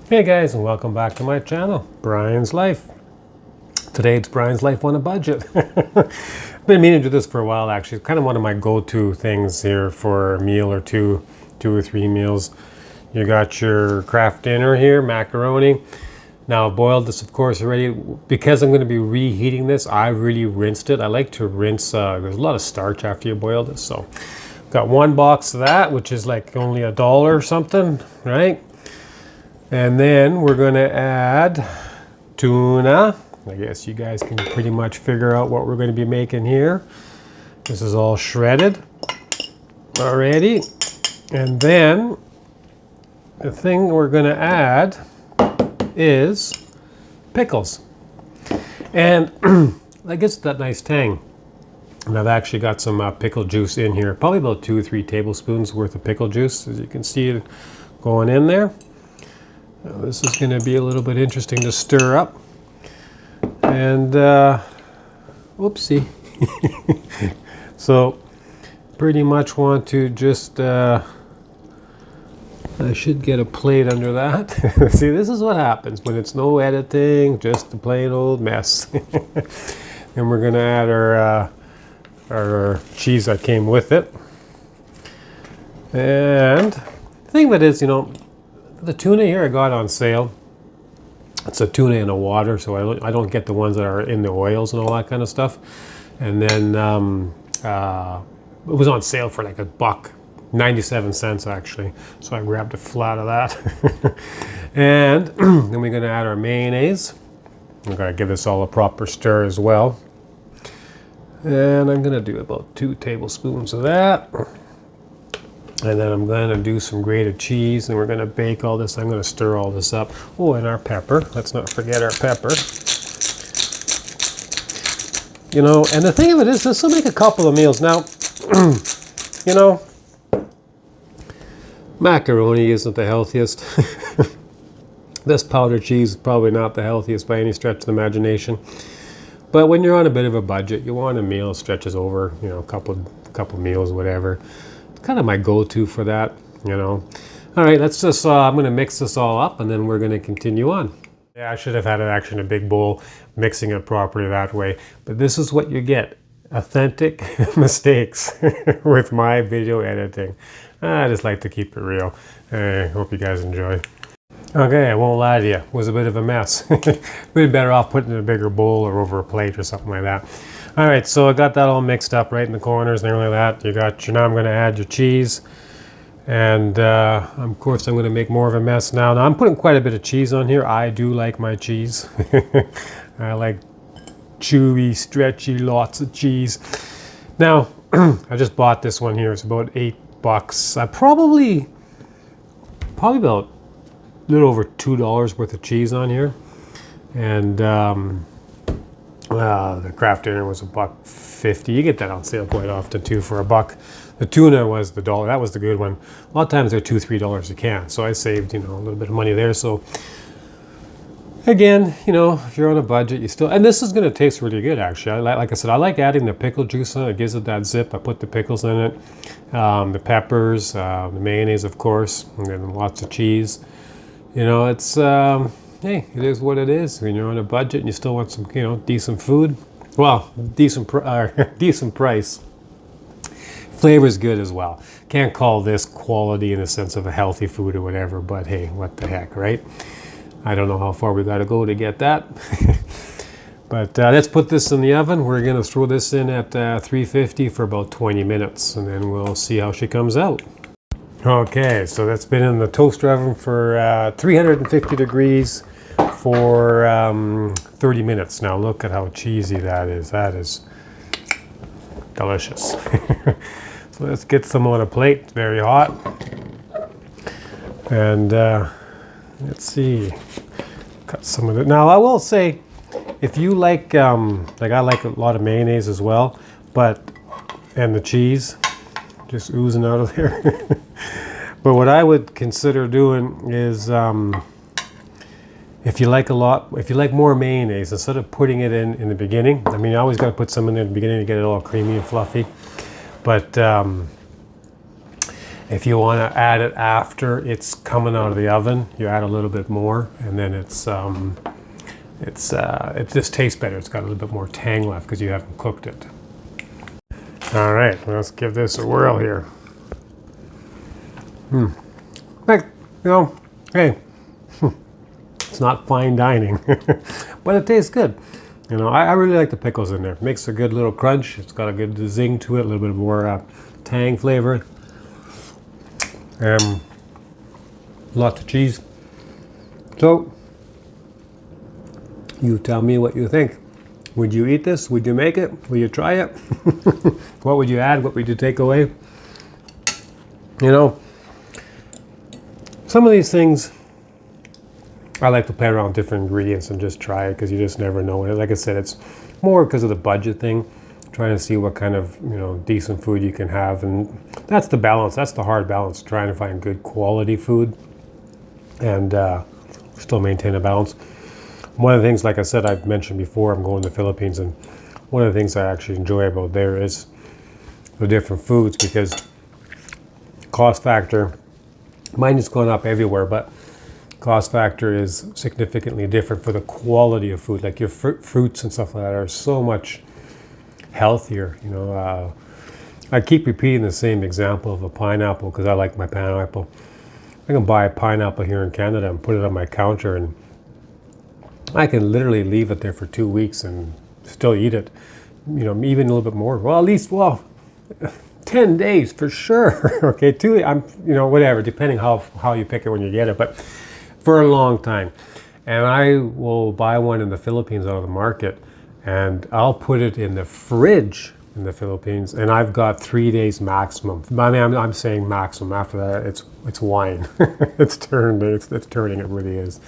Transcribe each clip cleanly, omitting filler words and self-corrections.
Hey guys, and welcome back to my channel, Brian's Life. Today it's Brian's Life on a budget. I've been meaning to do this for a while actually. It's kind of one of my go-to things here for a meal or two or three meals. You got your Kraft dinner here, macaroni. Now I've boiled this of course already. Because I'm going to be reheating this, I really rinsed it. I like to rinse, there's a lot of starch after you boil this. So got one box of that, which is like only $1 or something, right? And then we're going to add tuna. I guess you guys can pretty much figure out what we're going to be making here. This is all shredded already. And then the thing we're going to add is pickles. And that gets that nice tang. And I've actually got some pickle juice in here. Probably about 2 or 3 tablespoons worth of pickle juice. As you can see it going in there. Now this is going to be a little bit interesting to stir up. And, whoopsie. So, pretty much want to just, I should get a plate under that. See, this is what happens when it's no editing, just a plain old mess. And we're going to add our cheese that came with it. And the thing that is, you know, the tuna here I got on sale. It's a tuna in the water, so I don't get the ones that are in the oils and all that kind of stuff. And then it was on sale for like $1.97 actually. So I grabbed a flat of that. And then we're gonna add our mayonnaise. I'm gonna give this all a proper stir as well. And I'm gonna do about 2 tablespoons of that. And then I'm going to do some grated cheese, and we're going to bake all this. I'm going to stir all this up. Oh, and our pepper. Let's not forget our pepper. You know, and the thing of it is, this will make a couple of meals. Now, you know, macaroni isn't the healthiest. This powdered cheese is probably not the healthiest by any stretch of the imagination. But when you're on a bit of a budget, you want a meal that stretches over, you know, a couple meals, whatever. Kind of my go-to for that, you know. All right, let's just, I'm going to mix this all up and then we're going to continue on. Yeah, I should have had it actually in a big bowl, mixing it properly that way. But this is what you get, authentic mistakes with my video editing. I just like to keep it real. I hope you guys enjoy. Okay, I won't lie to you, it was a bit of a mess. We'd be better off putting it in a bigger bowl or over a plate or something like that. All right, so I got that all mixed up right in the corners and everything like that. You got now I'm going to add your cheese. And of course I'm going to make more of a mess now. Now I'm putting quite a bit of cheese on here. I do like my cheese. I like chewy, stretchy, lots of cheese. Now, I just bought this one here. It's about $8. I probably about a little over $2 worth of cheese on here. And the Kraft dinner was $1.50. You get that on sale quite often too for $1. The tuna was the $1. That was the good one. A lot of times they're $2, $3 a can. So I saved, you know, a little bit of money there. So again, you know, if you're on a budget, you still, and this is going to taste really good actually. Like I said, I like adding the pickle juice on it. It gives it that zip. I put the pickles in it, the peppers, the mayonnaise, of course, and then lots of cheese. You know, it's hey, it is what it is. When you're on a budget and you still want some, you know, decent food, well, decent price. Flavor's good as well. Can't call this quality in the sense of a healthy food or whatever, but hey, what the heck, right? I don't know how far we got to go to get that. But let's put this in the oven. We're going to throw this in at 350 for about 20 minutes, and then we'll see how she comes out. Okay, so that's been in the toaster oven for 350 degrees for 30 minutes. Now look at how cheesy that is. That is delicious. So let's get some on a plate. It's very hot. And let's see. Cut some of it. Now I will say, if you like I like a lot of mayonnaise as well, and the cheese just oozing out of there. But what I would consider doing is, if you like more mayonnaise, instead of putting it in the beginning, I mean, you always got to put some in the beginning to get it all creamy and fluffy. But if you want to add it after it's coming out of the oven, you add a little bit more, and then it just tastes better. It's got a little bit more tang left because you haven't cooked it. All right, let's give this a whirl here. Like, hey, it's not fine dining, but it tastes good. I really like the pickles in there. It makes a good little crunch. It's got a good zing to it, a little bit more tang flavor. Lots of cheese. So, you tell me what you think. Would you eat this? Would you make it? Will you try it? What would you add? What would you take away? Some of these things, I like to play around with different ingredients and just try it because you just never know. And like I said, it's more because of the budget thing, trying to see what kind of decent food you can have, and that's the balance. That's the hard balance, trying to find good quality food and still maintain a balance. One of the things, like I said, I've mentioned before, I'm going to the Philippines, and one of the things I actually enjoy about there is the different foods, because cost factor, mine has gone up everywhere, but cost factor is significantly different for the quality of food. Like your fruits and stuff like that are so much healthier. I keep repeating the same example of a pineapple because I like my pineapple. I can buy a pineapple here in Canada and put it on my counter, and I can literally leave it there for 2 weeks and still eat it. Even a little bit more. Well, at least 10 days for sure. Okay, 2. Whatever, depending how you pick it when you get it, but for a long time. And I will buy one in the Philippines out of the market, and I'll put it in the fridge in the Philippines, and I've got 3 days maximum. I mean, I'm saying maximum. After that, it's wine. It's turning. It really is.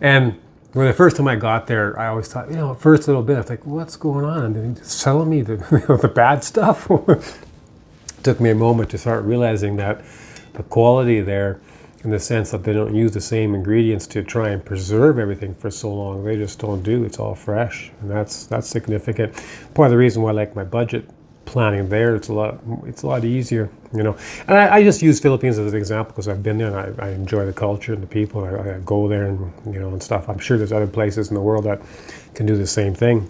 And when the first time I got there, I always thought, first little bit, I was like, what's going on? And then he's selling me the bad stuff. Took me a moment to start realizing that the quality there, in the sense that they don't use the same ingredients to try and preserve everything for so long. They just don't do. It's all fresh, and that's significant. Part of the reason why I like my budget planning there, it's a lot easier, And I just use Philippines as an example because I've been there and I enjoy the culture and the people. I go there and and stuff. I'm sure there's other places in the world that can do the same thing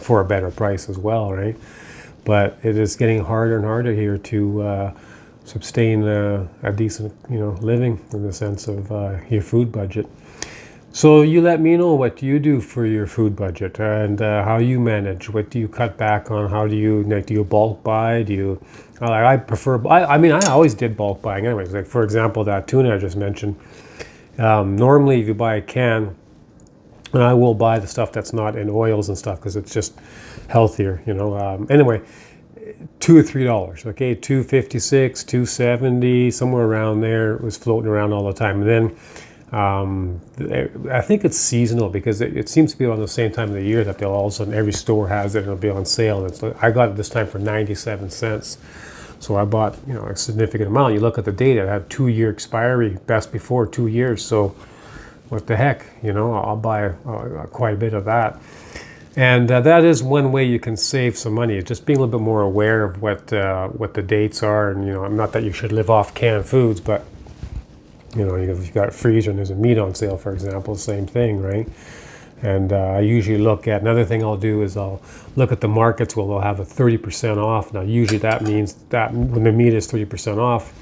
for a better price as well, right? But it is getting harder and harder here to sustain a decent, living in the sense of your food budget. So you let me know what you do for your food budget and how you manage. What do you cut back on? How do you bulk buy? Do you? I prefer. I always did bulk buying anyways. Like for example, that tuna I just mentioned. Normally, if you buy a can, and I will buy the stuff that's not in oils and stuff because it's just healthier. Anyway. $2 or $3, okay, $2.56, $2.70, somewhere around there. It was floating around all the time. And then I think it's seasonal because it seems to be around the same time of the year that they'll all of a sudden every store has it and it'll be on sale. And I got it this time for 97 cents. So I bought a significant amount. You look at the date; it had 2-year expiry, best before 2 years. So what the heck, I'll buy quite a bit of that. And that is one way you can save some money. Just being a little bit more aware of what the dates are, and not that you should live off canned foods, but if you've got a freezer and there's a meat on sale, for example, same thing, right? And I usually look at another thing I'll do is I'll look at the markets where they'll have a 30% off. Now usually that means that when the meat is 30% off,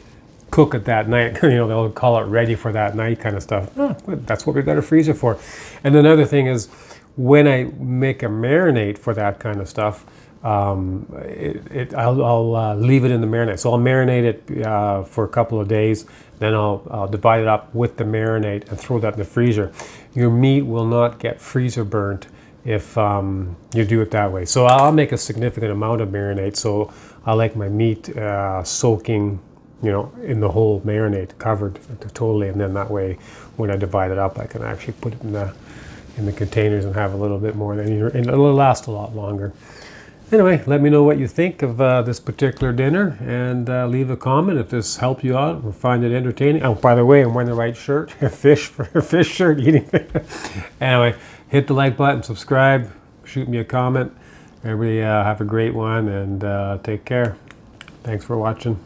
cook it that night. They'll call it ready for that night kind of stuff. That's what we've got a freezer for. And another thing is, when I make a marinade for that kind of stuff, I'll leave it in the marinade. So I'll marinate it for a couple of days, then I'll divide it up with the marinade and throw that in the freezer. Your meat will not get freezer burnt if you do it that way. So I'll make a significant amount of marinade. So I like my meat soaking, in the whole marinade, covered totally, and then that way, when I divide it up, I can actually put it in the containers and have a little bit more, and it'll last a lot longer. Anyway, let me know what you think of this particular dinner, and leave a comment if this helped you out or find it entertaining. Oh, by the way, I'm wearing the right shirt, a fish shirt, eating. Anyway, hit the like button, subscribe, shoot me a comment. Everybody have a great one, and take care. Thanks for watching.